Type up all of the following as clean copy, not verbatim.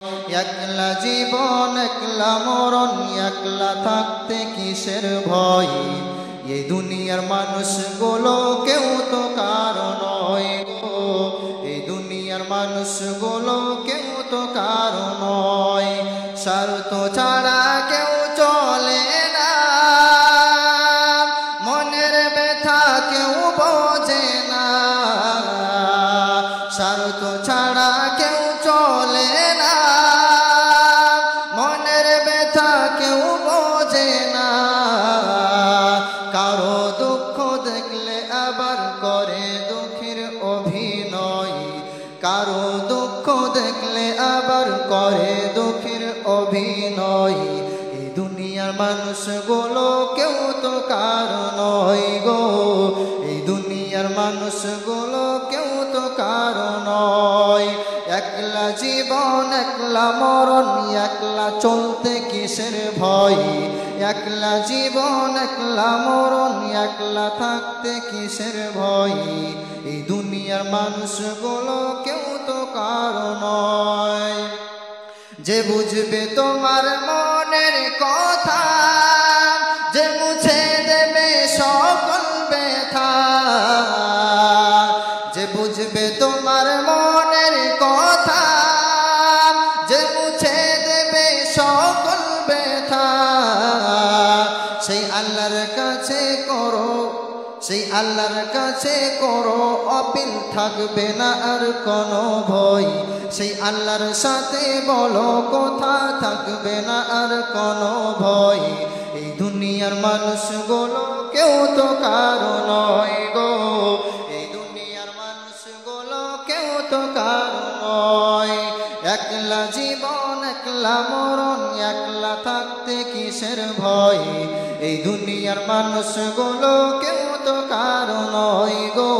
একলা জীবন একলা মরণ, একলা থাকতে কিসের ভয়? এই দুনিয়ার মানুষগুলো কেউ তো কারো নয় গো, এই দুনিয়ার মানুষগুলো কেউ তো কারো নয়। স্বার্থ ছাড়া কেউ চলে না, মনের ব্যথা কেউ বোঝে না। স্বার্থ ছাড়া কেউ চলে না, মনের ব্যথা কেউ বোঝে না। কারো দুঃখ দেখলে আবার করে দুঃখের অভিনয়, কারো দুঃখ দেখলে আবার করে দুঃখের অভিনয়। এই দুনিয়ার মানুষগুলো কেউ তো কারো নয় গো, এই দুনিয়ার মানুষগুলো কেউ তো কারো নয়। একলা জীবন একলা মরণ, একলা চলতে কিসের ভয়? একলা জীবন একলা মরণ, একলা থাকতে কিসের ভয়? এই দুনিয়ার মানুষগুলো কেউ তো কারো নয়। যে বুঝবে তোমার মনের কথা, যে মুছে দেবে সকল ব্যথা, যে বুঝবে তোমার মনের কথা, যে মুছে দেবে সকল ব্যথা, সেই আল্লাহর কাছে করো, সেই আল্লাহর কাছে করো আপিল, থাকবে না আর কোনো ভয়। সেই আল্লাহর সাথে বলো কথা, থাকবে না আর কোনো ভয়। এই দুনিয়ার মানুষগুলো কেউ তো কারো নয় গো, এই দুনিয়ার মানুষগুলো কেউ তো কারো নয়। একলা জীবন একলা মরণ, একলা থাকতে কিসের ভয়? এই দুনিয়ার মানুষগুলো কেউ তো কারো নয় গো,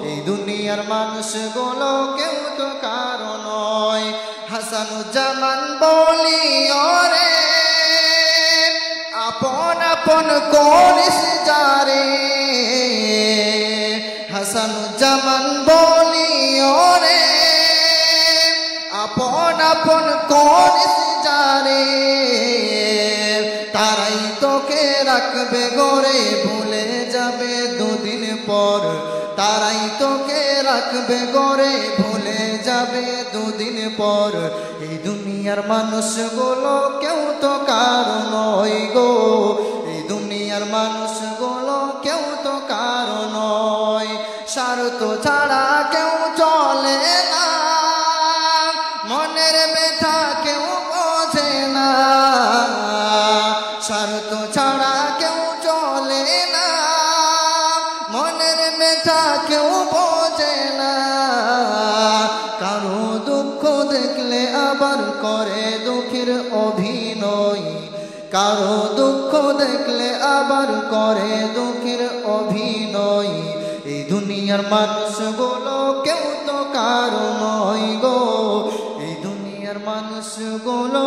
এই দুনিয়ার মানুষগুলো কেউ তো কারো নয়। হাসানুজ্জামান বলি ওরে, আপন আপন করিস যারে। হাসানুজ্জামান বলি ওরে, আপন আপন করিস যারে। তারাই তোকে রাখবে গড়ে, ভুলে যাবে দুদিন পর। তারাই তোকে রাখবে গড়ে, ভুলে যাবে দুদিন পর। এই দুনিয়ার মানুষগুলো কেউ তো কারো নয় গো, এই দুনিয়ার মানুষগুলো কেউ তো কারো নয়। স্বার্থ ছাড়া কেউ চলে না, মনের ব্যথা কেউ বোঝে না। স্বার্থ ছাড়া কেউ চলে না, মনের ব্যথা কেউ বোঝে না। কারো দুঃখ দেখলে আবার করে দুঃখের অভিনয়, কারো দুঃখ দেখলে আবার করে দুঃখের অভিনয়। এই দুনিয়ার মানুষগুলো কেউ তো কারো নয় গো, এই দুনিয়ার মানুষগুলো